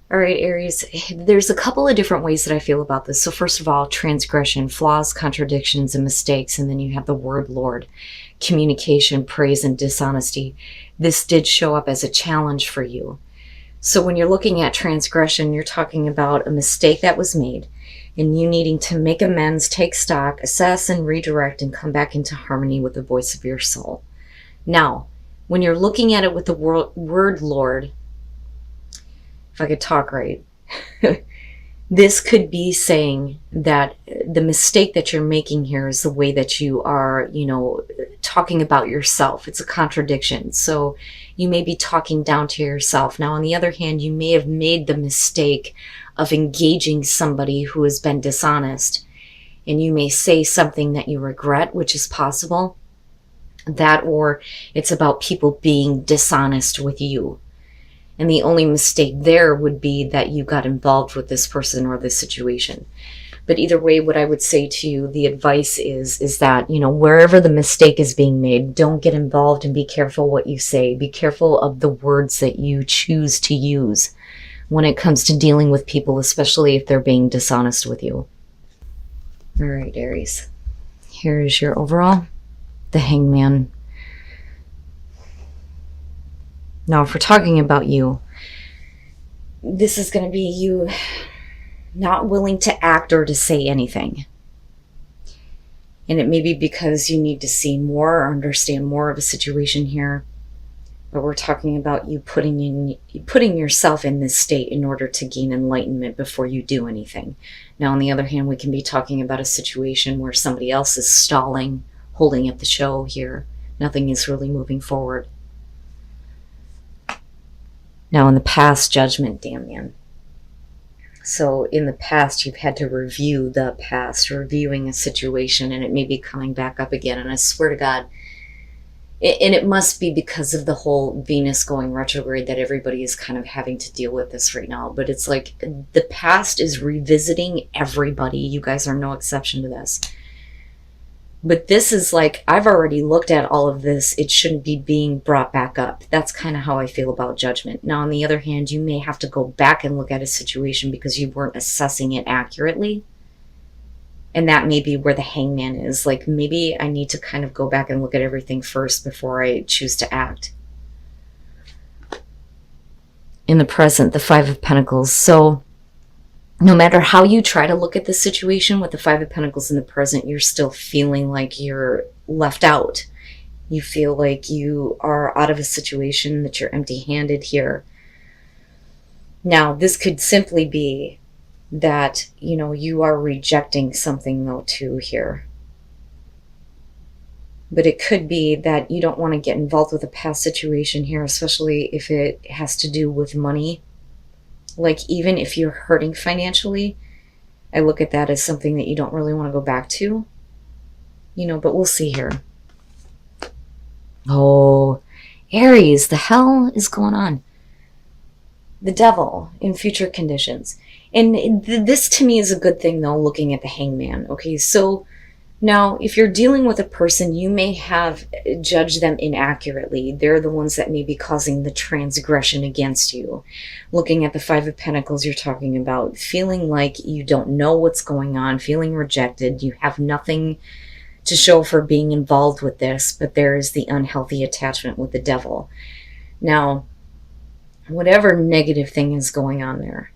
All right, Aries, there's a couple of different ways that I feel about this. So first of all, transgression, flaws, contradictions, and mistakes. And then you have the word Lord, communication, praise, and dishonesty. This did show up as a challenge for you. So when you're looking at transgression, you're talking about a mistake that was made and you needing to make amends, take stock, assess, and redirect, and come back into harmony with the voice of your soul. Now, when you're looking at it with the word Lord, if I could talk right, this could be saying that the mistake that you're making here is the way that you are, talking about yourself. It's a contradiction. So you may be talking down to yourself. Now, on the other hand, you may have made the mistake of engaging somebody who has been dishonest, and you may say something that you regret, which is possible. That, or it's about people being dishonest with you. And the only mistake there would be that you got involved with this person or this situation. But either way, what I would say to you, the advice is that, wherever the mistake is being made, don't get involved and be careful what you say. Be careful of the words that you choose to use when it comes to dealing with people, especially if they're being dishonest with you. All right, Aries. Here is your overall. The Hangman. Now, if we're talking about you, this is going to be you not willing to act or to say anything. And it may be because you need to see more or understand more of a situation here. But we're talking about you putting yourself in this state in order to gain enlightenment before you do anything. Now, on the other hand, we can be talking about a situation where somebody else is stalling, holding up the show here. Nothing is really moving forward. Now, in the past, judgment, damn man. So in the past, you've had to review the past, reviewing a situation, and it may be coming back up again. And I swear to God, and it must be because of the whole Venus going retrograde that everybody is kind of having to deal with this right now. But it's like the past is revisiting everybody. You guys are no exception to this. But this is like, I've already looked at all of this. It shouldn't be being brought back up. That's kind of how I feel about judgment. Now, on the other hand, you may have to go back and look at a situation because you weren't assessing it accurately. And that may be where the Hangman is. Like, maybe I need to kind of go back and look at everything first before I choose to act. In the present, the Five of Pentacles. So no matter how you try to look at the situation with the Five of Pentacles in the present, you're still feeling like you're left out. You feel like you are out of a situation, that you're empty-handed here. Now, this could simply be that, you are rejecting something, though, too, here. But it could be that you don't want to get involved with a past situation here, especially if it has to do with money. Like, even if you're hurting financially, I look at that as something that you don't really want to go back to. But we'll see here. Oh, Aries, the hell is going on? The Devil in future conditions. And this to me is a good thing, though, looking at the Hangman. Okay, so now, if you're dealing with a person, you may have judged them inaccurately. They're the ones that may be causing the transgression against you. Looking at the Five of Pentacles, you're talking about feeling like you don't know what's going on, feeling rejected. You have nothing to show for being involved with this, but there is the unhealthy attachment with the Devil. Now, whatever negative thing is going on there,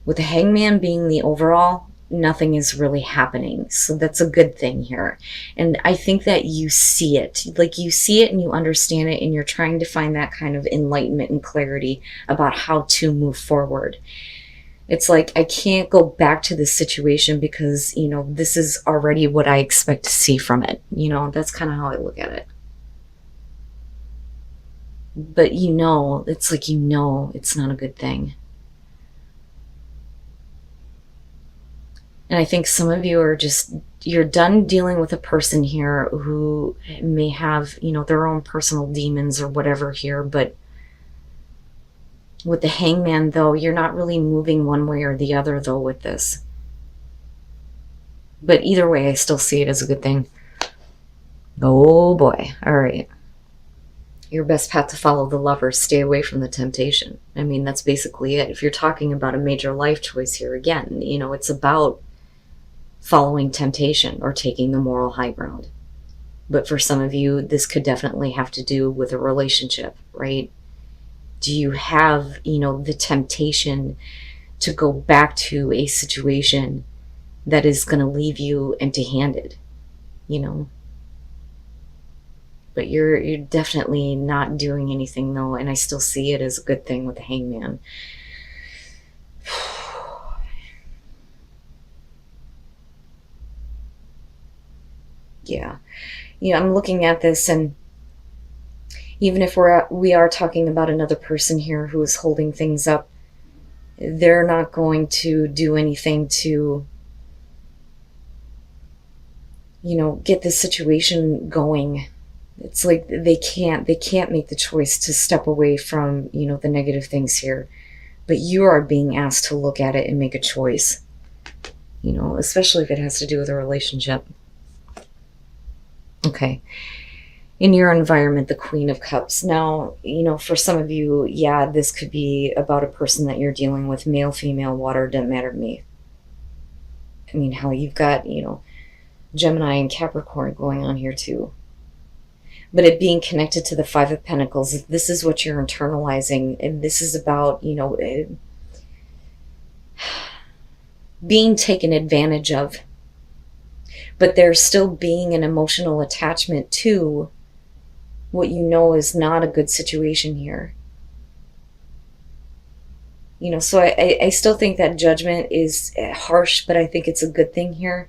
with the Hangman being the overall, nothing is really happening. So that's a good thing here. And I think that you see it. Like, you see it and you understand it, and you're trying to find that kind of enlightenment and clarity about how to move forward. It's like, I can't go back to this situation because, this is already what I expect to see from it. That's kind of how I look at it. But it's like, it's not a good thing. And I think some of you are you're done dealing with a person here who may have, their own personal demons or whatever here. But with the Hangman, though, you're not really moving one way or the other, though, with this. But either way, I still see it as a good thing. Oh, boy. All right. Your best path to follow the Lover, stay away from the temptation. I mean, that's basically it. If you're talking about a major life choice here, again, it's about following temptation or taking the moral high ground. But for some of you, this could definitely have to do with a relationship, right? Do you have, the temptation to go back to a situation that is going to leave you empty-handed, But you're definitely not doing anything, though, and I still see it as a good thing with the Hangman. Yeah. I'm looking at this, and even if we are talking about another person here who is holding things up, they're not going to do anything to, get this situation going. It's like they can't make the choice to step away from, the negative things here. But you are being asked to look at it and make a choice, especially if it has to do with a relationship. Okay. In your environment, the Queen of Cups. Now, for some of you, yeah, this could be about a person that you're dealing with, male, female, water, doesn't matter to me. I mean, hell, you've got, Gemini and Capricorn going on here too. But it being connected to the Five of Pentacles, this is what you're internalizing, and this is about, being taken advantage of. But there's still being an emotional attachment to what is not a good situation here. So I still think that judgment is harsh, but I think it's a good thing here.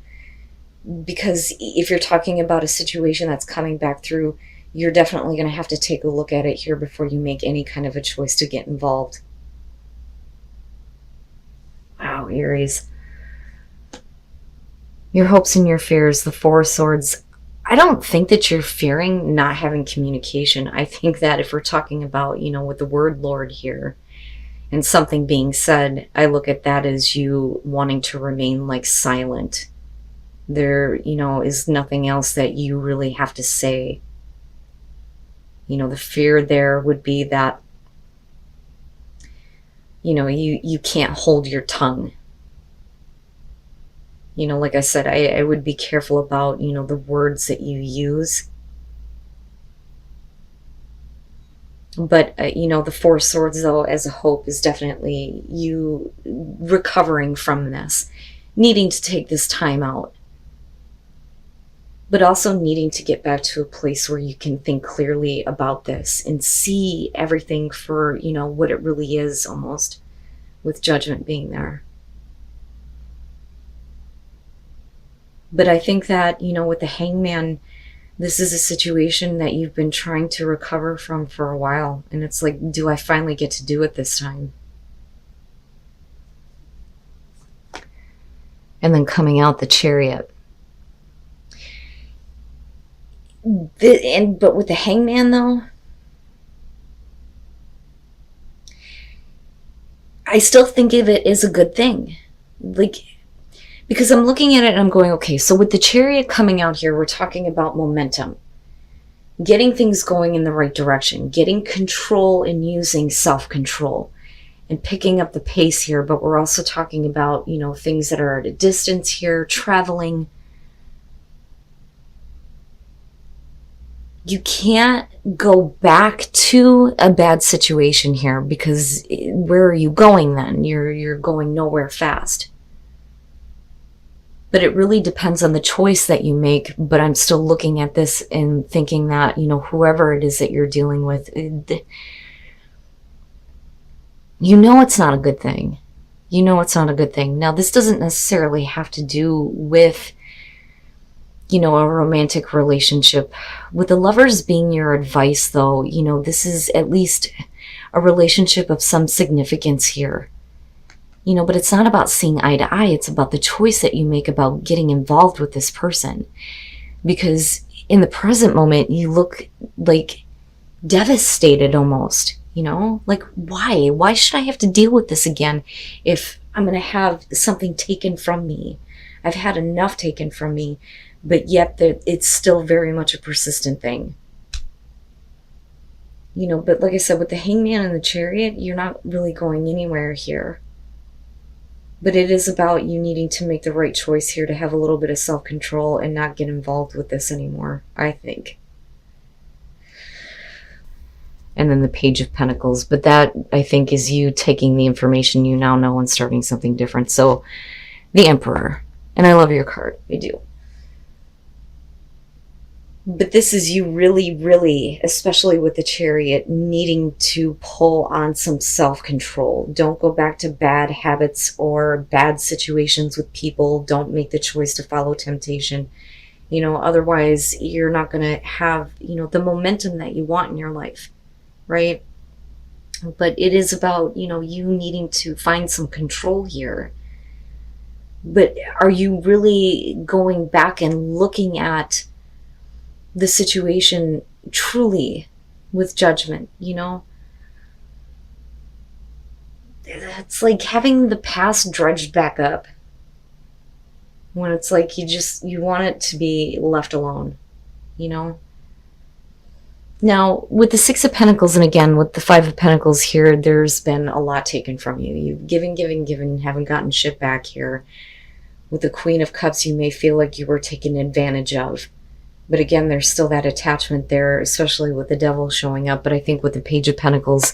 Because if you're talking about a situation that's coming back through, you're definitely going to have to take a look at it here before you make any kind of a choice to get involved. Wow, Aries. Your hopes and your fears, the Four of Swords. I don't think that you're fearing not having communication. I think that if we're talking about, with the word Lord here and something being said, I look at that as you wanting to remain like silent. There, is nothing else that you really have to say. The fear there would be that, you can't hold your tongue. Like I said, I would be careful about, the words that you use. But, the Four of Swords, though, as a hope is definitely you recovering from this, needing to take this time out. But also needing to get back to a place where you can think clearly about this and see everything for, what it really is, almost, with judgment being there. But I think that, with the Hangman, this is a situation that you've been trying to recover from for a while. And it's like, do I finally get to do it this time? And then coming out the Chariot. But with the Hangman, though, I still think of it as a good thing. Because I'm looking at it and I'm going, okay, so with the Chariot coming out here, we're talking about momentum. Getting things going in the right direction. Getting control and using self-control. And picking up the pace here. But we're also talking about, things that are at a distance here. Traveling. You can't go back to a bad situation here, because where are you going then? You're going nowhere fast. But it really depends on the choice that you make. But I'm still looking at this and thinking that, whoever it is that you're dealing with, it's not a good thing. It's not a good thing. Now, this doesn't necessarily have to do with, a romantic relationship. With the Lovers being your advice, though, this is at least a relationship of some significance here. But it's not about seeing eye to eye. It's about the choice that you make about getting involved with this person. Because in the present moment, you look like devastated almost, Like, why? Why should I have to deal with this again if I'm going to have something taken from me? I've had enough taken from me, but yet it's still very much a persistent thing. But like I said, with the Hangman and the Chariot, you're not really going anywhere here. But it is about you needing to make the right choice here to have a little bit of self-control and not get involved with this anymore, I think. And then the Page of Pentacles. But that, I think, is you taking the information you now know and starting something different. So, the Emperor. And I love your card. I do. But this is you really, really, especially with the Chariot, needing to pull on some self-control. Don't go back to bad habits or bad situations with people. Don't make the choice to follow temptation. Otherwise you're not going to have, the momentum that you want in your life, right? But it is about, you needing to find some control here. But are you really going back and looking at the situation truly with judgment? It's like having the past dredged back up when it's like you want it to be left alone. Now with the Six of Pentacles, and again with the Five of Pentacles here, there's been a lot taken from you. You've given, haven't gotten shit back here. With the Queen of Cups, you may feel like you were taken advantage of. But again, there's still that attachment there, especially with the Devil showing up. But I think with the Page of Pentacles,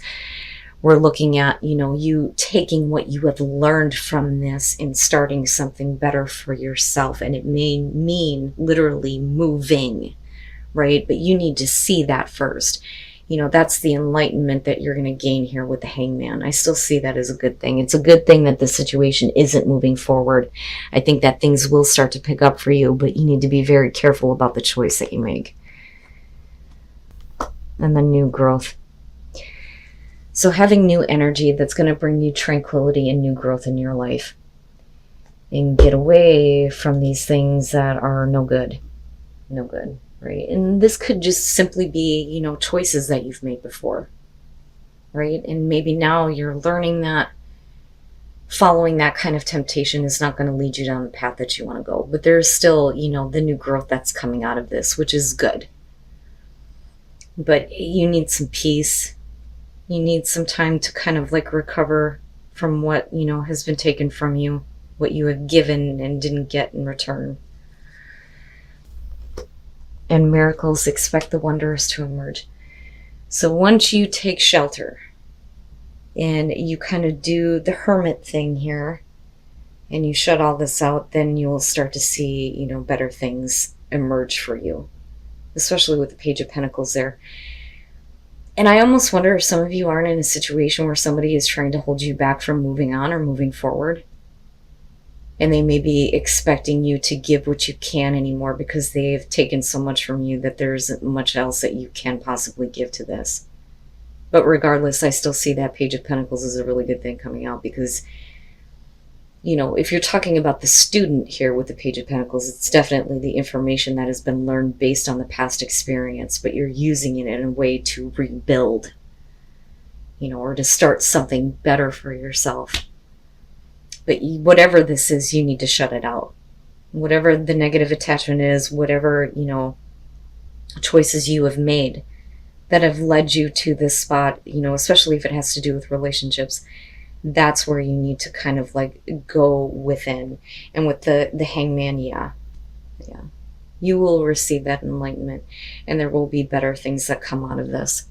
we're looking at, you taking what you have learned from this and starting something better for yourself. And it may mean literally moving, right? But you need to see that first. That's the enlightenment that you're going to gain here with the Hangman. I still see that as a good thing. It's a good thing that the situation isn't moving forward. I think that things will start to pick up for you, but you need to be very careful about the choice that you make. And then new growth. So having new energy that's going to bring you tranquility and new growth in your life. And get away from these things that are no good. No good. Right? And this could just simply be, choices that you've made before, right? And maybe now you're learning that following that kind of temptation is not going to lead you down the path that you want to go. But there's still, the new growth that's coming out of this, which is good. But you need some peace. You need some time to kind of like recover from what, has been taken from you, what you have given and didn't get in return. And miracles, expect the wondrous to emerge. So once you take shelter and you kind of do the hermit thing here and you shut all this out, then you will start to see, better things emerge for you, especially with the Page of Pentacles there. And I almost wonder if some of you aren't in a situation where somebody is trying to hold you back from moving on or moving forward. And they may be expecting you to give what you can anymore because they've taken so much from you that there isn't much else that you can possibly give to this. But regardless, I still see that Page of Pentacles as a really good thing coming out because, if you're talking about the student here with the Page of Pentacles, it's definitely the information that has been learned based on the past experience, but you're using it in a way to rebuild, or to start something better for yourself. But whatever this is, you need to shut it out. Whatever the negative attachment is, whatever, choices you have made that have led you to this spot, especially if it has to do with relationships, that's where you need to kind of like go within. And with the Hangman, yeah. You will receive that enlightenment and there will be better things that come out of this.